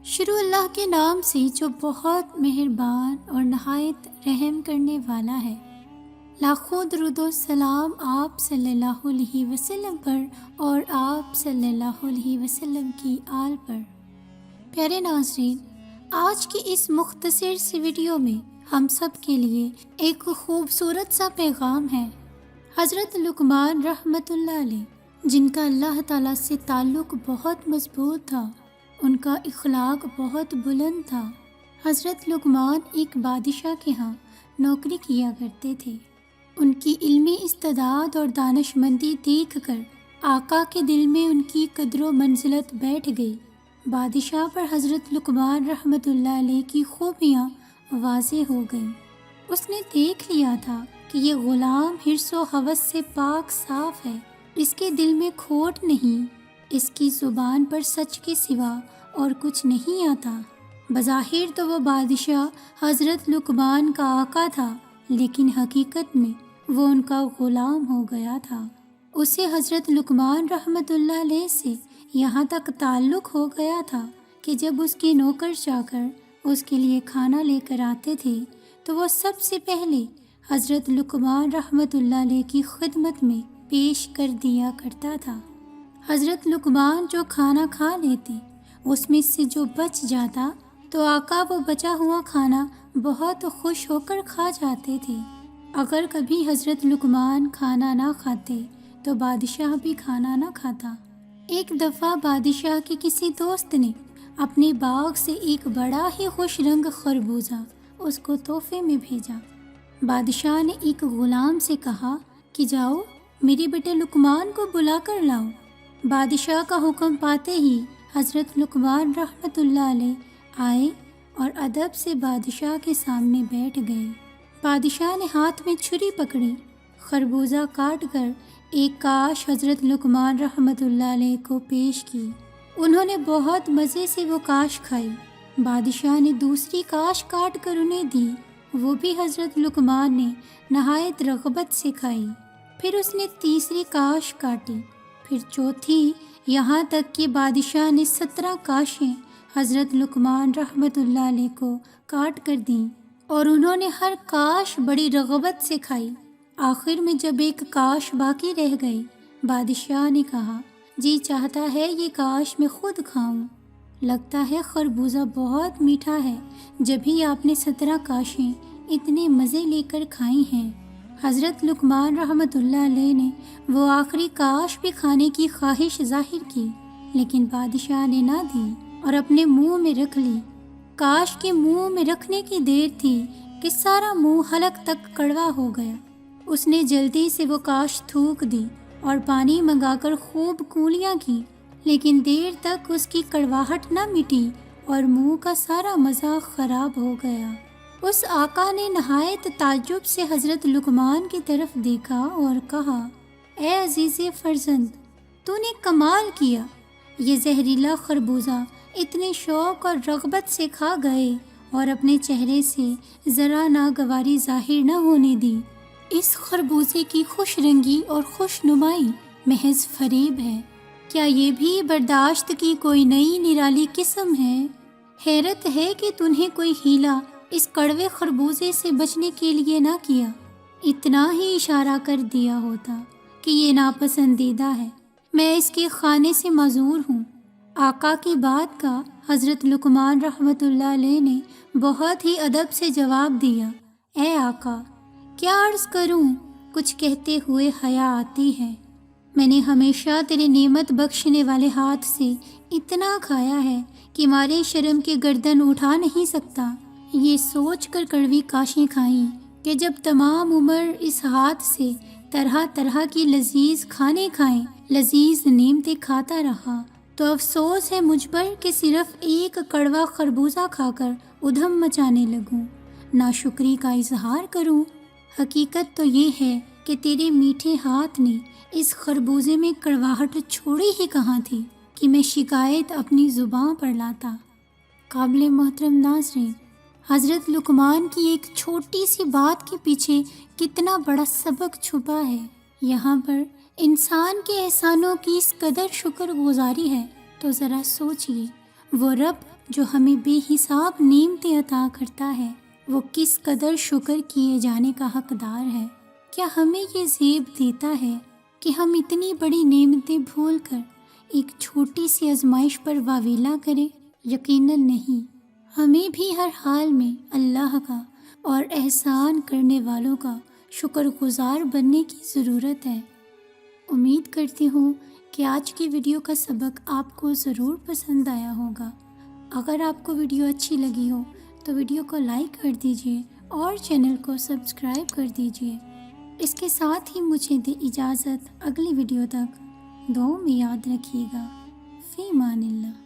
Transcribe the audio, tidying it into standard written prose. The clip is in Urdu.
شروع اللہ کے نام سے جو بہت مہربان اور نہایت رحم کرنے والا ہے۔ لاکھوں درود و سلام آپ صلی اللہ علیہ وسلم پر اور آپ صلی اللہ علیہ وسلم کی آل پر۔ پیارے ناظرین، آج کی اس مختصر سی ویڈیو میں ہم سب کے لیے ایک خوبصورت سا پیغام ہے۔ حضرت لقمان رحمۃ اللہ علیہ، جن کا اللہ تعالیٰ سے تعلق بہت مضبوط تھا، ان کا اخلاق بہت بلند تھا۔ حضرت لقمان ایک بادشاہ کے ہاں نوکری کیا کرتے تھے۔ ان کی علمی استعداد اور دانش مندی دیکھ کر آقا کے دل میں ان کی قدر و منزلت بیٹھ گئی۔ بادشاہ پر حضرت لقمان رحمۃ اللہ علیہ کی خوبیاں واضح ہو گئیں۔ اس نے دیکھ لیا تھا کہ یہ غلام حرص و ہوس سے پاک صاف ہے، اس کے دل میں کھوٹ نہیں، اس کی زبان پر سچ کے سوا اور کچھ نہیں آتا۔ بظاہر تو وہ بادشاہ حضرت لقمان کا آقا تھا، لیکن حقیقت میں وہ ان کا غلام ہو گیا تھا۔ اسے حضرت لقمان رحمۃ اللہ علیہ سے یہاں تک تعلق ہو گیا تھا کہ جب اس کے نوکر چاکر اس کے لیے کھانا لے کر آتے تھے تو وہ سب سے پہلے حضرت لقمان رحمۃ اللہ علیہ کی خدمت میں پیش کر دیا کرتا تھا۔ حضرت لقمان جو کھانا کھا لیتے، اس میں سے جو بچ جاتا تو آقا وہ بچا ہوا کھانا بہت خوش ہو کر کھا جاتے تھے۔ اگر کبھی حضرت لقمان کھانا نہ کھاتے تو بادشاہ بھی کھانا نہ کھاتا۔ ایک دفعہ بادشاہ کے کسی دوست نے اپنے باغ سے ایک بڑا ہی خوش رنگ خربوزہ اس کو تحفے میں بھیجا۔ بادشاہ نے ایک غلام سے کہا کہ جاؤ میرے بیٹے لقمان کو بلا کر لاؤ۔ بادشاہ کا حکم پاتے ہی حضرت لقمان رحمۃ اللہ علیہ آئے اور ادب سے بادشاہ کے سامنے بیٹھ گئے۔ بادشاہ نے ہاتھ میں چھری پکڑی، خربوزہ کاٹ کر ایک کاش حضرت لقمان رحمۃ اللہ علیہ کو پیش کی۔ انہوں نے بہت مزے سے وہ کاش کھائی۔ بادشاہ نے دوسری کاش کاٹ کر انہیں دی، وہ بھی حضرت لقمان نے نہایت رغبت سے کھائی۔ پھر اس نے تیسری کاش کاٹی، پھر چوتھی، یہاں تک کہ بادشاہ نے 17 کاشیں حضرت لقمان رحمۃ اللہ علیہ کو کاٹ کر دیں اور انہوں نے ہر کاش بڑی رغبت سے کھائی۔ آخر میں جب ایک کاش باقی رہ گئی، بادشاہ نے کہا جی چاہتا ہے یہ کاش میں خود کھاؤں، لگتا ہے خربوزہ بہت میٹھا ہے، جبھی آپ نے 17 کاشیں اتنے مزے لے کر کھائی ہیں۔ حضرت لقمان رحمۃ اللہ علیہ نے وہ آخری کاش بھی کھانے کی خواہش ظاہر کی، لیکن بادشاہ نے نہ دی اور اپنے منہ میں رکھ لی۔ کاش کے منہ میں رکھنے کی دیر تھی کہ سارا منہ حلق تک کڑوا ہو گیا۔ اس نے جلدی سے وہ کاش تھوک دی اور پانی منگا کر خوب کولیاں کی، لیکن دیر تک اس کی کڑواہٹ نہ مٹی اور منہ کا سارا مزہ خراب ہو گیا۔ اس آقا نے نہایت تعجب سے حضرت لقمان کی طرف دیکھا اور کہا اے عزیز فرزند، تو نے کمال کیا، یہ زہریلا خربوزہ اتنے شوق اور رغبت سے کھا گئے اور اپنے چہرے سے ذرا ناگواری ظاہر نہ ہونے دی۔ اس خربوزے کی خوش رنگی اور خوش نمائی محض فریب ہے، کیا یہ بھی برداشت کی کوئی نئی نرالی قسم ہے؟ حیرت ہے کہ تنہیں کوئی ہیلا اس کڑوے خربوزے سے بچنے کے لیے نہ کیا، اتنا ہی اشارہ کر دیا ہوتا کہ یہ ناپسندیدہ ہے، میں اس کے کھانے سے معذور ہوں۔ آقا کی بات کا حضرت لقمان رحمۃ اللہ علیہ نے بہت ہی ادب سے جواب دیا، اے آقا کیا عرض کروں، کچھ کہتے ہوئے حیا آتی ہے، میں نے ہمیشہ تیرے نعمت بخشنے والے ہاتھ سے اتنا کھایا ہے کہ مارے شرم کے گردن اٹھا نہیں سکتا۔ یہ سوچ کر کڑوی کاشیں کھائیں کہ جب تمام عمر اس ہاتھ سے طرح طرح کی لذیذ کھانے کھائیں، لذیذ نعمتیں کھاتا رہا، تو افسوس ہے مجھ پر کہ صرف ایک کڑوا خربوزہ کھا کر ادھم مچانے لگوں، ناشکری کا اظہار کروں۔ حقیقت تو یہ ہے کہ تیرے میٹھے ہاتھ نے اس خربوزے میں کڑواہٹ چھوڑی ہی کہاں تھی کہ میں شکایت اپنی زباں پر لاتا۔ قابل محترم ناظرین، حضرت لقمان کی ایک چھوٹی سی بات کے پیچھے کتنا بڑا سبق چھپا ہے۔ یہاں پر انسان کے احسانوں کی اس قدر شکر گزاری ہے تو ذرا سوچئے، وہ رب جو ہمیں بے حساب نعمتیں عطا کرتا ہے وہ کس قدر شکر کیے جانے کا حقدار ہے۔ کیا ہمیں یہ زیب دیتا ہے کہ ہم اتنی بڑی نعمتیں بھول کر ایک چھوٹی سی آزمائش پر واویلا کریں؟ یقیناً نہیں۔ ہمیں بھی ہر حال میں اللہ کا اور احسان کرنے والوں کا شکر گزار بننے کی ضرورت ہے۔ امید کرتی ہوں کہ آج کی ویڈیو کا سبق آپ کو ضرور پسند آیا ہوگا۔ اگر آپ کو ویڈیو اچھی لگی ہو تو ویڈیو کو لائک کر دیجئے اور چینل کو سبسکرائب کر دیجئے۔ اس کے ساتھ ہی مجھے دے اجازت، اگلی ویڈیو تک دعاؤں میں یاد رکھیے گا۔ فی امان اللہ۔